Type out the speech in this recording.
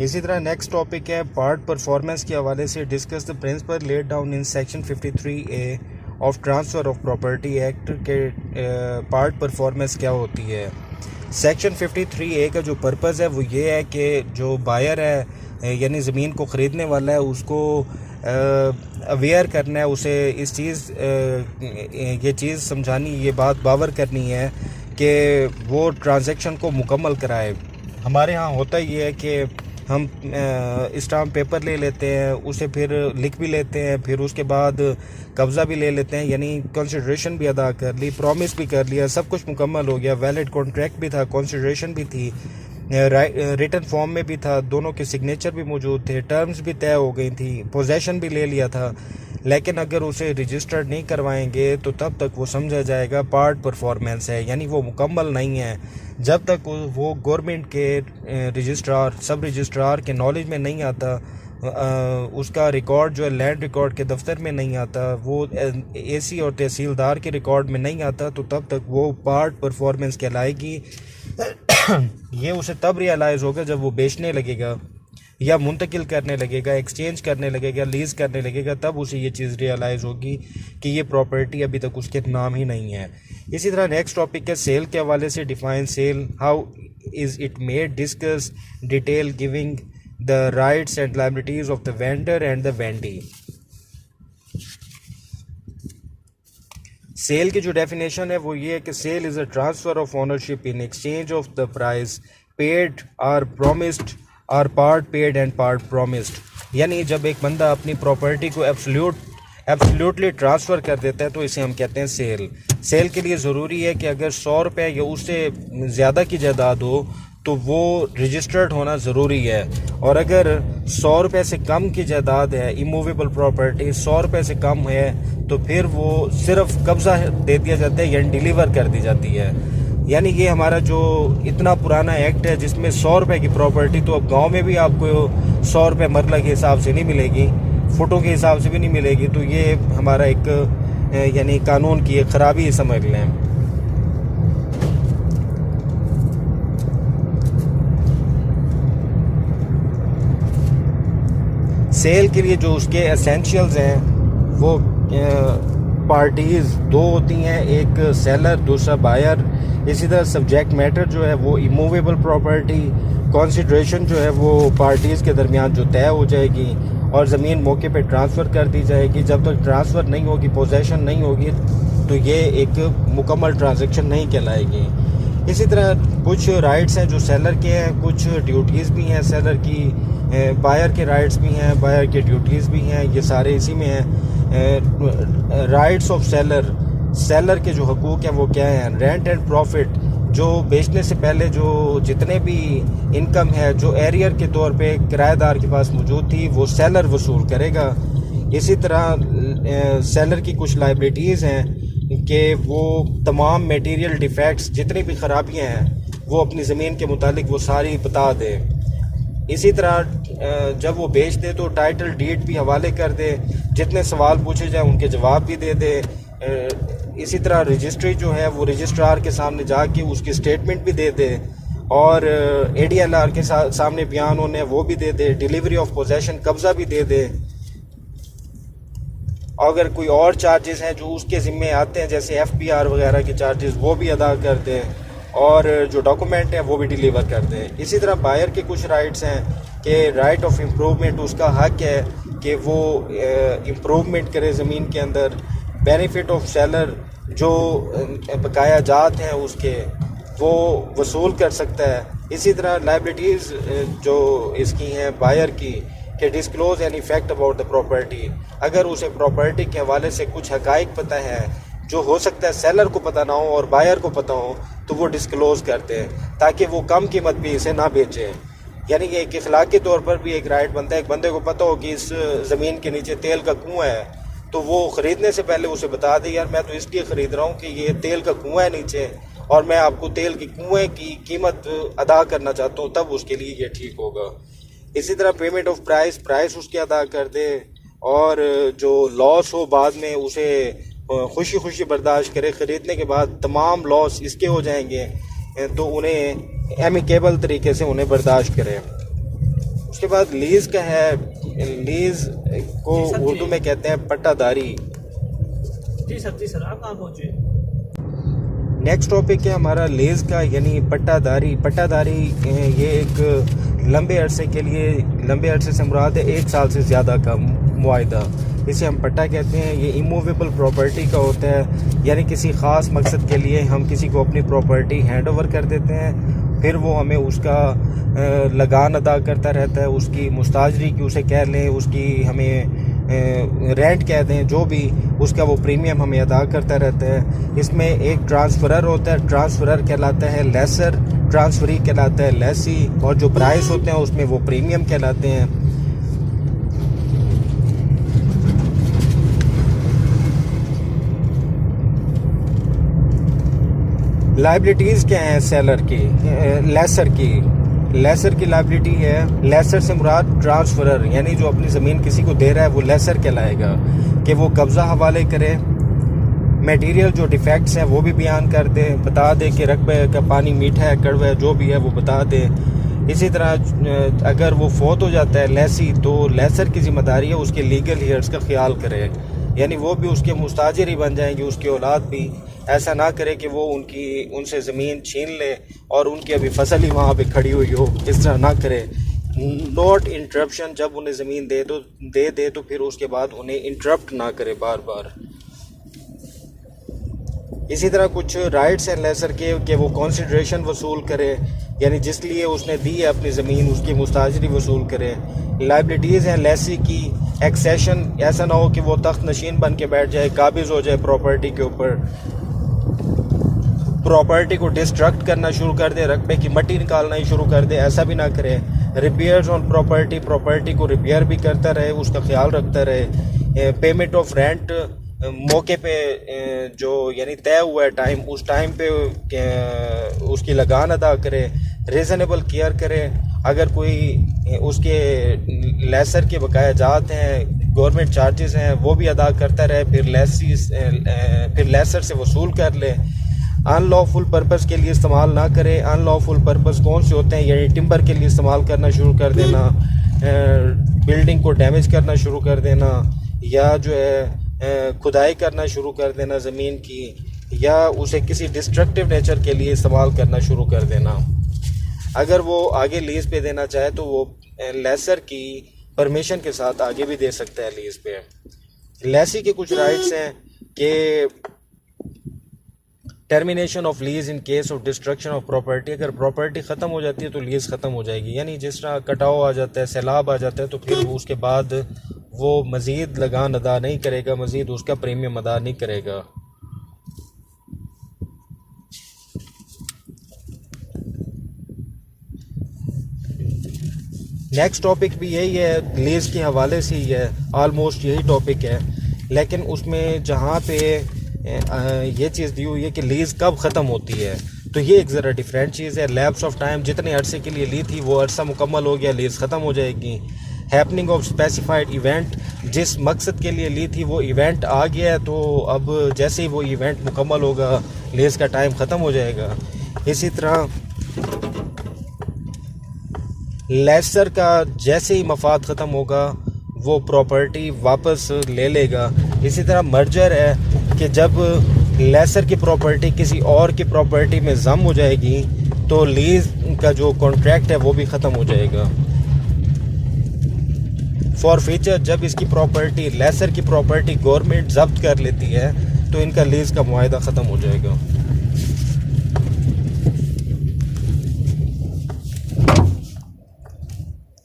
इसी तरह next topic है पार्ट परफॉर्मेंस के हवाले से discuss the principle laid down in section 53A of transfer of property act के पार्ट परफॉर्मेंस क्या होती है। सेक्शन 53A का जो पर्पज़ है वो ये है कि जो बायर है यानी ज़मीन को ख़रीदने वाला है उसको अवेयर करना है, उसे इस चीज़ ये चीज़ समझानी, ये बात बावर करनी है कि वो ट्रांजैक्शन को मुकम्मल कराए। हमारे यहाँ होता ये है कि हम स्टाम्प पेपर ले लेते हैं, उसे फिर लिख भी लेते हैं, फिर उसके बाद कब्ज़ा भी ले लेते हैं, यानी कंसिडरेशन भी अदा कर ली, प्रॉमिस भी कर लिया, सब कुछ मुकम्मल हो गया, वैलिड कॉन्ट्रैक्ट भी था, कंसिडरेशन भी थी, रिटन फॉर्म में भी था, दोनों के सिग्नेचर भी मौजूद थे, टर्म्स भी तय हो गई थी, पोजेशन भी ले लिया था। लेकिन अगर उसे रजिस्टर्ड नहीं करवाएंगे तो तब तक वो समझा जाएगा पार्ट परफॉर्मेंस है, यानी वो मुकम्मल नहीं है। जब तक वो गवर्नमेंट के रजिस्ट्रार सब रजिस्ट्रार के नॉलेज में नहीं आता, उसका रिकॉर्ड जो है लैंड रिकॉर्ड के दफ्तर में नहीं आता, वो एसी और तहसीलदार के रिकॉर्ड में नहीं आता, तो तब तक वो पार्ट परफॉर्मेंस कहलाएगी। ये उसे तब रियलाइज़ होगा जब वो बेचने लगेगा या मुंतकिल करने लगेगा, एक्सचेंज करने लगेगा, लीज़ करने लगेगा, तब उसे ये चीज़ रियलाइज़ होगी कि ये प्रॉपर्टी अभी तक उसके नाम ही नहीं है। इसी तरह नेक्स्ट टॉपिक है सेल के हवाले से define sale, how is it made, discuss detail giving the rights and liabilities of the vendor and the vendee. Sale की जो डेफिनेशन है वो ये है कि sale is a transfer of ownership in exchange of the price paid or promised or part paid and part promised. यानी जब एक बंदा अपनी प्रॉपर्टी को एब्सोल्युटली ट्रांसफ़र कर देता है तो इसे हम कहते हैं सेल। सेल के लिए ज़रूरी है कि अगर 100 रुपये या उससे ज़्यादा की जायदाद हो तो वो रजिस्टर्ड होना ज़रूरी है, और अगर 100 रुपये से कम की जायदाद है, इमूवेबल प्रॉपर्टी 100 रुपये से कम है, तो फिर वो सिर्फ कब्ज़ा दे दिया जाता है या डिलीवर कर दी जाती है। यानी ये हमारा जो इतना पुराना एक्ट है जिसमें 100 रुपये की प्रॉपर्टी, तो अब गांव में भी आपको 100 रुपये मरला के हिसाब से नहीं मिलेगी, फुटों के हिसाब से भी नहीं मिलेगी, तो ये हमारा एक यानी कानून की एक ख़राबी समझ लें। सेल के लिए जो उसके एसेंशियल्स हैं वो पार्टीज़ दो होती हैं, एक सेलर दूसरा बायर। इसी तरह सब्जेक्ट मैटर जो है वो इमूवेबल प्रॉपर्टी, कंसिडरेशन जो है वो पार्टीज़ के दरमियान जो तय हो जाएगी और ज़मीन मौके पे ट्रांसफ़र कर दी जाएगी। जब तक ट्रांसफ़र नहीं होगी, पोजेशन नहीं होगी, तो ये एक मुकम्मल ट्रांजैक्शन नहीं कहलाएगी। इसी तरह कुछ राइट्स हैं जो सेलर के हैं, कुछ ड्यूटीज़ भी हैं सेलर की, बायर के राइट्स भी हैं, बायर के ड्यूटीज़ भी हैं, ये सारे इसी में हैं। राइट्स ऑफ सेलर, सेलर के जो हकूक़ हैं वो क्या हैं। रेंट एंड प्रॉफिट, जो बेचने से पहले जो जितने भी इनकम है जो एरियर के तौर पे किराएदार के पास मौजूद थी वो सेलर वसूल करेगा। इसी तरह सेलर की कुछ लायबिलिटीज़ हैं कि वो तमाम मटेरियल डिफेक्ट्स, जितनी भी ख़राबियाँ हैं वो अपनी ज़मीन के मुतालिक वो सारी बता दे। इसी तरह जब वो बेच दे तो टाइटल डीड भी हवाले कर दे, जितने सवाल पूछे जाए उनके जवाब भी दे दे। इसी तरह रजिस्ट्री जो है वो रजिस्ट्रार के सामने जाके उसकी स्टेटमेंट भी दे दे, और ADLR के सामने बयान होने वो भी दे दे, डिलीवरी ऑफ पोजेशन कब्ज़ा भी दे दे। अगर कोई और चार्जेस हैं जो उसके ज़िम्मे आते हैं जैसे FPR वगैरह के चार्जेस वो भी अदा कर दे, और जो डॉक्यूमेंट है वो भी डिलीवर कर दे। इसी तरह बायर के कुछ राइट्स हैं कि राइट ऑफ इम्प्रूवमेंट, उसका हक है कि वो इम्प्रूवमेंट करे ज़मीन के अंदर। बेनिफिट ऑफ सेलर, जो बकाया जात हैं उसके वो वसूल कर सकता है। इसी तरह लायबिलिटीज़ जो इसकी हैं बायर की कि disclose any fact about the property, अगर उसे प्रॉपर्टी के हवाले से कुछ हकाइक पता है जो हो सकता है सेलर को पता ना हो और बायर को पता हो, तो वो डिस्क्लोज करते हैं ताकि वो कम कीमत भी इसे ना बेचे। यानी कि एक अखलाकी तौर पर भी एक राइट बनता है, एक बंदे को पता हो कि इस ज़मीन के नीचे तेल का कुआं है, तो वो ख़रीदने से पहले उसे बता दे, यार मैं तो इसलिए ख़रीद रहा हूँ कि ये तेल का कुआं है नीचे और मैं आपको तेल की कुएँ की कीमत अदा करना चाहता हूँ, तब उसके लिए ये ठीक होगा। इसी तरह पेमेंट ऑफ प्राइस उसके अदा कर दे, और जो लॉस हो बाद में उसे खुशी खुशी बर्दाश्त करे। ख़रीदने के बाद तमाम लॉस इसके हो जाएंगे तो उन्हें एमिकेबल तरीके से उन्हें बर्दाश्त करें। उसके बाद लीज़ का है, लीज़ को उर्दू में कहते हैं पट्टादारी। जी सर आप कहाँ पहुँचे? नेक्स्ट टॉपिक है हमारा लीज़ का, यानी पट्टादारी। पट्टादारी ये एक लंबे अरसे से मुराद है 1 साल से ज़्यादा का मुआहदा, इसे हम पट्टा कहते हैं। ये इमूवेबल प्रॉपर्टी का होता है, यानी किसी ख़ास मकसद के लिए हम किसी को अपनी प्रॉपर्टी हैंड ओवर कर देते हैं, फिर वो हमें उसका लगान अदा करता रहता है, उसकी मुस्ताजरी की उसे कह लें, उसकी हमें रेंट कह दें, जो भी उसका वो प्रीमियम हमें अदा करता रहता है। इसमें एक ट्रांसफ़रर होता है, ट्रांसफ़रर कहलाता है लेसर, ट्रांसफरी कहलाता है लेसी, और जो प्राइस होते हैं उसमें वो प्रीमियम कहलाते हैं। लाइबिलिटीज़ क्या हैं सेलर की? लेसर की लाइबिलिटी है, लेसर से मुराद ट्रांसफरर, यानी जो अपनी ज़मीन किसी को दे रहा है वो लेसर कहलाएगा, कि वो कब्ज़ा हवाले करे, मटेरियल जो डिफेक्ट्स हैं वो भी बयान कर दे, बता दे कि रकबे का पानी मीठा है कड़वा है, जो भी है वो बता दे। इसी तरह अगर वो फोत हो जाता है लेसी, तो लेसर की ज़िम्मेदारी है उसके लीगल हेयर्स का ख्याल करे, यानी वो भी उसके मुस्ताजिर ही बन जाएंगे, उसकी औलाद भी। ऐसा ना करे कि वो उनसे ज़मीन छीन ले और उनकी अभी फसल ही वहाँ पे खड़ी हुई हो, इस तरह ना करे। नॉट इंटरप्शन, जब उन्हें ज़मीन दे तो फिर उसके बाद उन्हें इंटरप्ट ना करे बार बार। इसी तरह कुछ राइट्स हैं लेसर के कि वो कंसिडरेशन वसूल करे, यानी जिस लिए उसने दी है अपनी ज़मीन उसकी मुस्ताजरी वसूल करे। लाइबिलिटीज़ हैं लेसी की, एक्सेशन, ऐसा ना हो कि वो तख्त नशीन बन के बैठ जाए, काबिज़ हो जाए प्रॉपर्टी के ऊपर, प्रॉपर्टी को डिस्ट्रक्ट करना शुरू कर दे, रकबे की मट्टी निकालना ही शुरू कर दे, ऐसा भी ना करे। रिपेयर्स ऑन प्रॉपर्टी को रिपेयर भी करता रहे, उसका ख्याल रखता रहे। पेमेंट ऑफ रेंट मौके पे जो यानी तय हुआ है टाइम, उस टाइम पे उसकी लगान अदा करे, रीज़नेबल केयर करे। अगर कोई उसके लेसर के बकाया जात हैं, गवर्नमेंट चार्जेस हैं, वो भी अदा करता रहे, फिर लेसर से वसूल कर ले। अनलॉफुल पर्पस के लिए इस्तेमाल ना करे। अनलॉफुल पर्पस कौन से होते हैं? यानी टिम्बर के लिए इस्तेमाल करना शुरू कर देना, बिल्डिंग को डैमेज करना शुरू कर देना, या जो है खुदाई करना शुरू कर देना ज़मीन की, या उसे किसी डिस्ट्रक्टिव नेचर के लिए इस्तेमाल करना शुरू कर देना। अगर वो आगे लीज़ पे देना चाहे तो वो लेसर की परमिशन के साथ आगे भी दे सकता है लीज़ पे। लेसी के कुछ राइट्स हैं कि termination of lease in case of destruction of property, अगर प्रॉपर्टी ख़त्म हो जाती है तो लीज़ ख़त्म हो जाएगी, यानी जिस तरह कटाव आ जाता है, सैलाब आ जाता है, तो फिर उसके बाद वो मज़ीद लगान अदा नहीं करेगा, मज़ीद उसका प्रीमियम अदा नहीं करेगा। नेक्स्ट टॉपिक भी यही है, लीज़ के हवाले से ही है, आलमोस्ट यही टॉपिक है, लेकिन उसमें जहाँ पे ये चीज़ दी हुई है कि लीज़ कब ख़त्म होती है, तो ये एक ज़रा डिफरेंट चीज़ है। लैप्स ऑफ टाइम, जितने अरसे के लिए ली थी वो अरसा मुकम्मल हो गया, लीज़ ख़त्म हो जाएगी। हैपनिंग ऑफ स्पेसिफाइड इवेंट, जिस मकसद के लिए ली थी वो इवेंट आ गया है, तो अब जैसे ही वो इवेंट मुकम्मल होगा लीज़ का टाइम ख़त्म हो जाएगा। इसी तरह लेसर का जैसे ही मफाद ख़त्म होगा वो प्रॉपर्टी वापस ले लेगा। इसी तरह मर्जर है कि जब लेसर की प्रॉपर्टी किसी और की प्रॉपर्टी में जम हो जाएगी तो लीज़ का जो कॉन्ट्रैक्ट है वो भी ख़त्म हो जाएगा। फॉर फ्यूचर, जब इसकी प्रॉपर्टी लेसर की प्रॉपर्टी गवर्नमेंट जब्त कर लेती है तो इनका लीज़ का मुआहदा ख़त्म हो जाएगा।